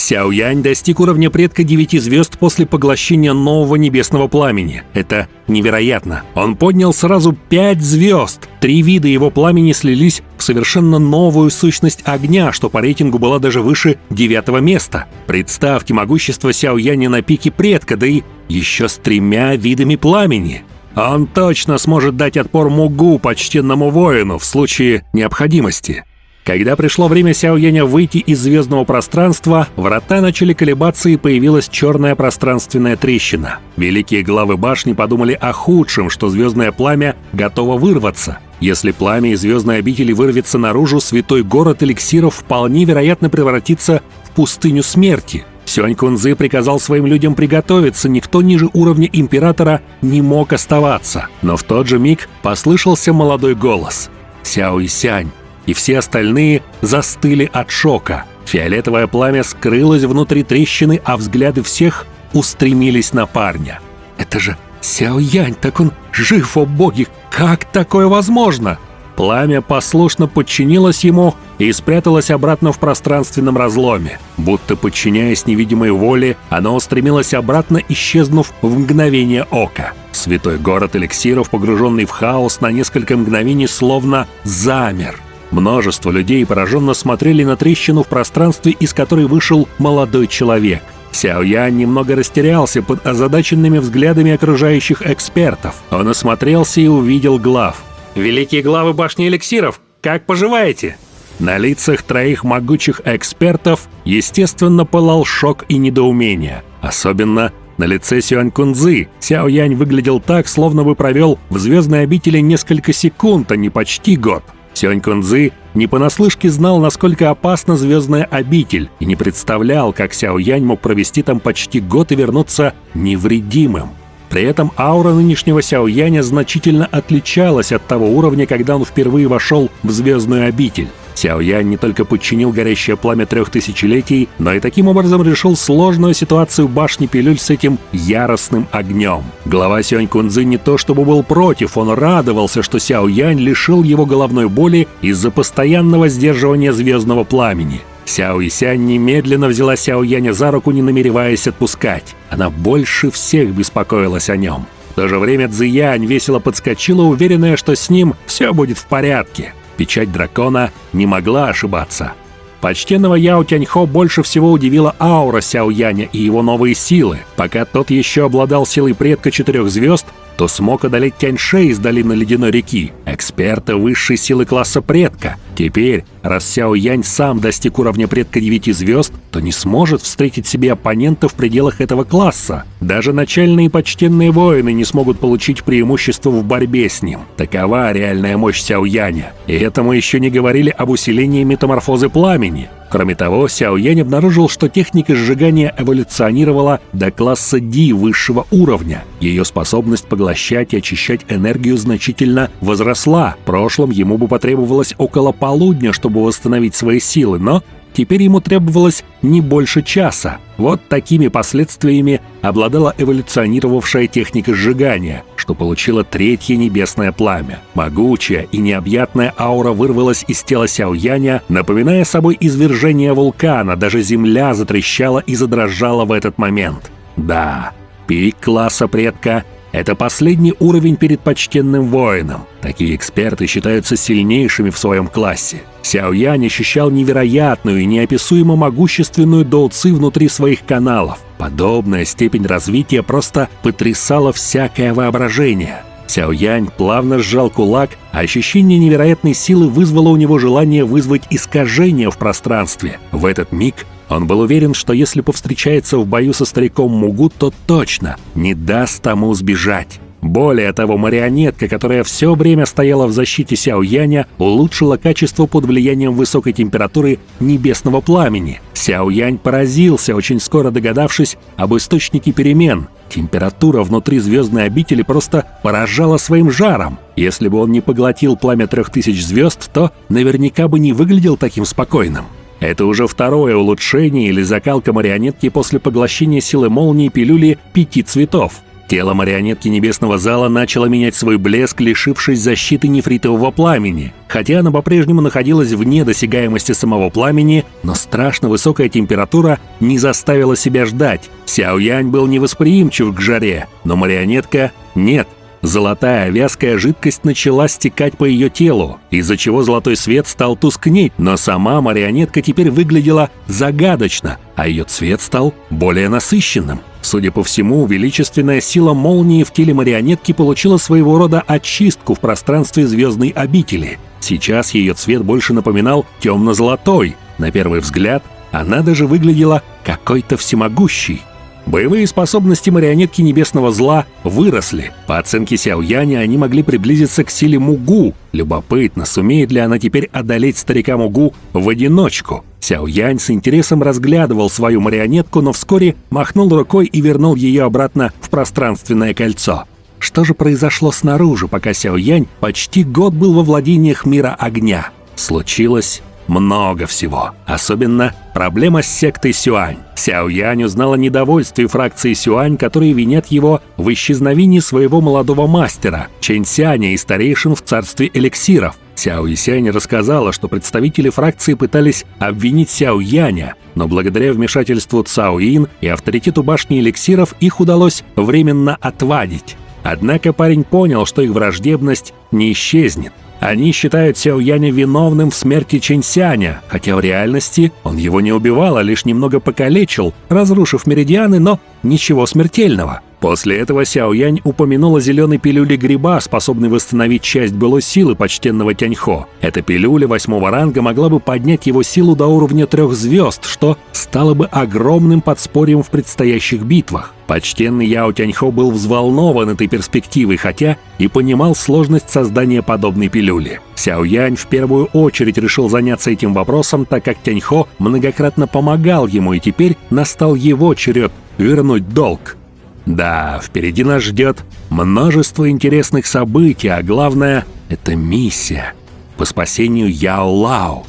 Сяо Янь достиг уровня предка 9 звезд после поглощения нового небесного пламени. Это невероятно. Он поднял сразу 5 звезд. 3 вида его пламени слились в совершенно новую сущность огня, что по рейтингу была даже выше 9-го места. Представьте могущество Сяо Яня на пике предка, да и еще с 3 видами пламени. Он точно сможет дать отпор Мугу, почтенному воину, в случае необходимости. Когда пришло время Сяо Яня выйти из звездного пространства, врата начали колебаться и появилась черная пространственная трещина. Великие главы башни подумали о худшем, что звездное пламя готово вырваться. Если пламя из звездной обители вырвется наружу, святой город эликсиров вполне вероятно превратится в пустыню смерти. Сюань Кунцзы приказал своим людям приготовиться, никто ниже уровня императора не мог оставаться. Но в тот же миг послышался молодой голос: «Сяо Исянь!» И все остальные застыли от шока. Фиолетовое пламя скрылось внутри трещины, а взгляды всех устремились на парня. «Это же Сяо Янь, так он жив, о боги! Как такое возможно?» Пламя послушно подчинилось ему и спряталось обратно в пространственном разломе. Будто подчиняясь невидимой воле, оно устремилось обратно, исчезнув в мгновение ока. Святой город эликсиров, погруженный в хаос, на несколько мгновений словно замер. Множество людей пораженно смотрели на трещину в пространстве, из которой вышел молодой человек. Сяо Янь немного растерялся под озадаченными взглядами окружающих экспертов. Он осмотрелся и увидел глав. «Великие главы башни эликсиров, как поживаете?» На лицах 3 могучих экспертов, естественно, пылал шок и недоумение. Особенно на лице Сюань Кунцзы. Сяо Янь выглядел так, словно бы провел в звездной обители несколько секунд, а не почти год. Сюань Кунцзы не понаслышке знал, насколько опасна звездная обитель, и не представлял, как Сяо Янь мог провести там почти год и вернуться невредимым. При этом аура нынешнего Сяо Яня значительно отличалась от того уровня, когда он впервые вошел в звездную обитель. Сяо Янь не только подчинил горящее пламя 3 тысячелетий, но и таким образом решил сложную ситуацию башни пилюль с этим яростным огнем. Глава Сюань Кунцзы не то чтобы был против, он радовался, что Сяо Янь лишил его головной боли из-за постоянного сдерживания звездного пламени. Сяо Исянь немедленно взяла Сяо Яня за руку, не намереваясь отпускать. Она больше всех беспокоилась о нем. В то же время Цзи Янь весело подскочила, уверенная, что с ним все будет в порядке. Печать дракона не могла ошибаться. Почтенного Яо Тяньхо больше всего удивила аура Сяо Яня и его новые силы. Пока тот еще обладал силой предка 4 звезд, то смог одолеть Тяньше из долины Ледяной реки, эксперта высшей силы класса предка. Теперь, раз Сяо Янь сам достиг уровня предка 9 звезд, то не сможет встретить себе оппонента в пределах этого класса. Даже начальные почтенные воины не смогут получить преимущество в борьбе с ним. Такова реальная мощь Сяо Яня. И это мы еще не говорили об усилении метаморфозы пламени. Кроме того, Сяо Янь обнаружил, что техника сжигания эволюционировала до класса D высшего уровня. Ее способность поглощать и очищать энергию значительно возросла. В прошлом ему бы потребовалось около полудня, чтобы восстановить свои силы, но теперь ему требовалось не больше часа. Вот такими последствиями обладала эволюционировавшая техника сжигания, что получила 3-е небесное пламя. Могучая и необъятная аура вырвалась из тела Сяо Яня, напоминая собой извержение вулкана. Даже земля затрещала и задрожала в этот момент. Да, пик класса предка — это последний уровень перед почтенным воином. Такие эксперты считаются сильнейшими в своем классе. Сяо Янь ощущал невероятную и неописуемо могущественную доуци внутри своих каналов. Подобная степень развития просто потрясала всякое воображение. Сяо Янь плавно сжал кулак, а ощущение невероятной силы вызвало у него желание вызвать искажение в пространстве. В этот миг он был уверен, что если повстречается в бою со стариком Мугу, то точно не даст тому сбежать. Более того, марионетка, которая все время стояла в защите Сяо Яня, улучшила качество под влиянием высокой температуры небесного пламени. Сяо Янь поразился, очень скоро догадавшись об источнике перемен. Температура внутри звездной обители просто поражала своим жаром. Если бы он не поглотил пламя 3000 звезд, то наверняка бы не выглядел таким спокойным. Это уже 2-е улучшение или закалка марионетки после поглощения силы молнии пилюли 5 цветов. Тело марионетки Небесного Зала начало менять свой блеск, лишившись защиты нефритового пламени. Хотя она по-прежнему находилась вне досягаемости самого пламени, но страшно высокая температура не заставила себя ждать. Сяоянь был невосприимчив к жаре, но марионетка нет. Золотая вязкая жидкость начала стекать по ее телу, из-за чего золотой свет стал тускнеть, но сама марионетка теперь выглядела загадочно, а ее цвет стал более насыщенным. Судя по всему, величественная сила молнии в теле марионетки получила своего рода очистку в пространстве звездной обители. Сейчас ее цвет больше напоминал темно-золотой. На первый взгляд, она даже выглядела какой-то всемогущей. Боевые способности марионетки Небесного Зла выросли. По оценке Сяояня, они могли приблизиться к силе Мугу. Любопытно, сумеет ли она теперь одолеть старика Мугу в одиночку. Сяоянь с интересом разглядывал свою марионетку, но вскоре махнул рукой и вернул ее обратно в пространственное кольцо. Что же произошло снаружи, пока Сяоянь почти год был во владениях мира огня? Случилось много всего. Особенно проблема с сектой Сюань. Сяоянь узнал о недовольстве фракции Сюань, которые винят его в исчезновении своего молодого мастера, Чэньсяня и старейшин в царстве эликсиров. Сяо Исянь рассказала, что представители фракции пытались обвинить Сяояня, но благодаря вмешательству Цао Ин и авторитету башни эликсиров их удалось временно отвадить. Однако парень понял, что их враждебность не исчезнет. Они считают Сяояня виновным в смерти Чэньсяня, хотя в реальности он его не убивал, а лишь немного покалечил, разрушив меридианы, но ничего смертельного. После этого Сяоянь упомянул о зеленой пилюле гриба, способной восстановить часть былой силы почтенного Тяньхо. Эта пилюля 8-го ранга могла бы поднять его силу до уровня 3 звезд, что стало бы огромным подспорьем в предстоящих битвах. Почтенный Яо Тяньхо был взволнован этой перспективой, хотя и понимал сложность создания подобной пилюли. Сяоянь в первую очередь решил заняться этим вопросом, так как Тяньхо многократно помогал ему, и теперь настал его черед вернуть долг. Да, впереди нас ждет множество интересных событий, а главное — это миссия по спасению Яо Лао.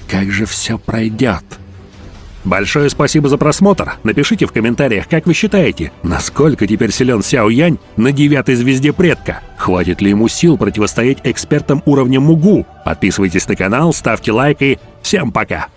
Как же все пройдет? Большое спасибо за просмотр. Напишите в комментариях, как вы считаете, насколько теперь силен Сяоянь на 9-й звезде предка? Хватит ли ему сил противостоять экспертам уровня Мугу? Подписывайтесь на канал, ставьте лайк и всем пока!